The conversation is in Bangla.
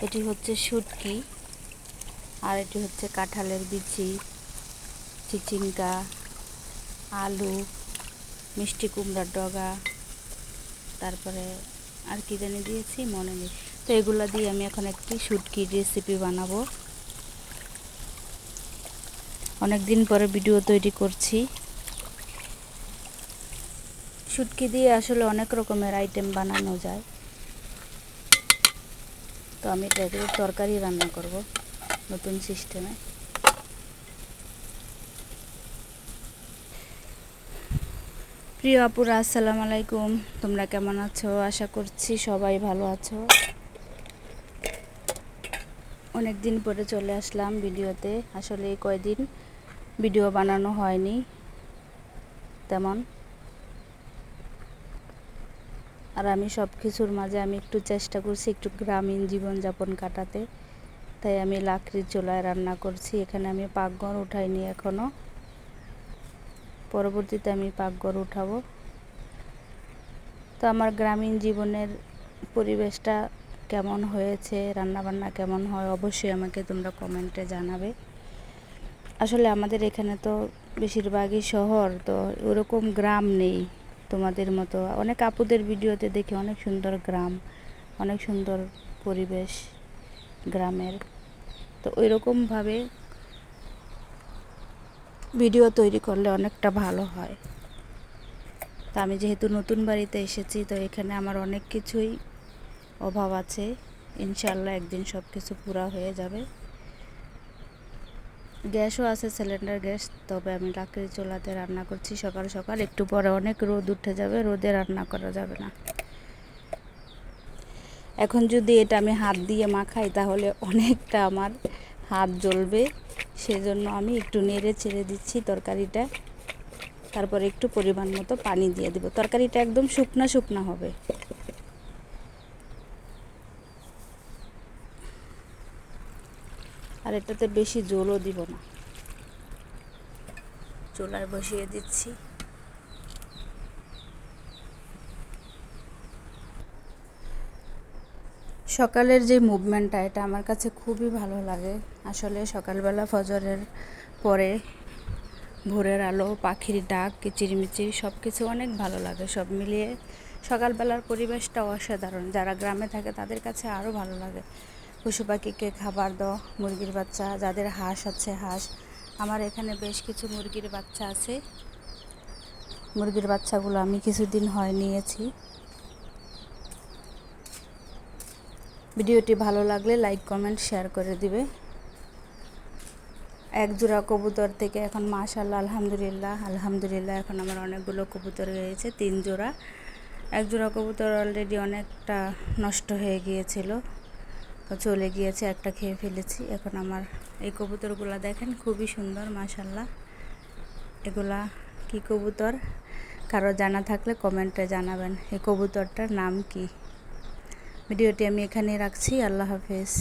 এটি হচ্ছে শুটকি, আর এটি হচ্ছে কাঁঠালের বিচি, চিচিঙ্গা, আলু, মিষ্টি কুমড়ার ডগা, তারপরে আর কি জানি দিয়েছি মনে নেই। তো এগুলো দিয়ে আমি এখন একটি শুটকির রেসিপি বানাবো। অনেক দিন পরে ভিডিও তৈরি করছি। শুটকি দিয়ে আসলে অনেক রকমের আইটেম বানানো যায়, তো আমি এটা দিয়ে তরকারি রান্না করব নতুন সিস্টেমে। প্রিয় আপুরা, আসসালামু আলাইকুম। তোমরা কেমন আছো? আশা করছি সবাই ভালো আছো। অনেক দিন পরে চলে আসলাম ভিডিওতে। আসলে এই কয়দিন ভিডিও বানানো হয়নি তেমন, আর আমি সব কিছুর মাঝে আমি একটু চেষ্টা করছি একটু গ্রামীণ জীবনযাপন কাটাতে, তাই আমি লাকড়ির চুলায় রান্না করছি। এখানে আমি পাকঘর উঠাইনি এখনও, পরবর্তীতে আমি পাকঘর উঠাবো। তো আমার গ্রামীণ জীবনের পরিবেশটা কেমন হয়েছে, রান্নাবান্না কেমন হয়, অবশ্যই আমাকে তোমরা কমেন্টে জানাবে। আসলে আমাদের এখানে তো বেশিরভাগই শহর, তো ওরকম গ্রাম নেই তোমাদের মতো। অনেক আপুদের ভিডিওতে দেখি অনেক সুন্দর গ্রাম, অনেক সুন্দর পরিবেশ গ্রামের। তো ওইরকমভাবে ভিডিও তৈরি করলে অনেকটা ভালো হয়। তো আমি যেহেতু নতুন বাড়িতে এসেছি, তো এখানে আমার অনেক কিছুই অভাব আছে। ইনশাল্লাহ একদিন সব কিছু পুরা হয়ে যাবে। গ্যাসও আছে, সিলিন্ডার গ্যাস, তবে আমি লাকড়ির চুলাতে রান্না করছি। সকাল সকাল একটু পরে অনেক রোদ উঠে যাবে, রোদে রান্না করা যাবে না। এখন যদি এটা আমি হাত দিয়ে মাখাই তাহলে অনেকটা আমার হাত জ্বলবে, সেজন্য আমি একটু নেড়ে ছেড়ে দিচ্ছি তরকারিটা। তারপরে একটু পরিমাণ মতো পানি দিয়ে দেব। তরকারিটা একদম শুকনা শুকনা হবে। আর এটাতে বেশি জলও দিব না। চুলায় বসিয়ে দিচ্ছি। সকালের যে মুভমেন্টটা, এটা আমার কাছে খুবই ভালো লাগে। আসলে সকালবেলা ফজরের পরে ভোরের আলো, পাখির ডাক, কিচিরমিচির সব কিছু অনেক ভালো লাগে। সব মিলিয়ে সকালবেলার পরিবেশটা অসাধারণ। যারা গ্রামে থাকে তাদের কাছে আরও ভালো লাগে। পশু পাখিকে খাবার দাও, মুরগির বাচ্চা, যাদের হাঁস আছে হাঁস। আমার এখানে বেশ কিছু মুরগির বাচ্চা আছে। মুরগির বাচ্চাগুলো আমি কিছুদিন হয় নিয়েছি। ভিডিওটি ভালো লাগলে লাইক কমেন্ট শেয়ার করে দিবে। এক জোড়া কবুতর থেকে এখন মাশাআল্লাহ আলহামদুলিল্লাহ এখন আমার অনেকগুলো কবুতর হয়েছে, 3 জোড়া। এক জোড়া কবুতর অলরেডি অনেকটা নষ্ট হয়ে গিয়েছিল, চলে গিয়েছে, একটা খেয়ে ফেলেছি। এখন আমার এই কবুতরগুলো দেখেন খুবই সুন্দর মাশাআল্লাহ। এগুলা কি কবুতর, কারো জানা থাকলে কমেন্টে জানাবেন এই কবুতরটার নাম কি। ভিডিওটি আমি এখানে রাখছি। আল্লাহ হাফেজ।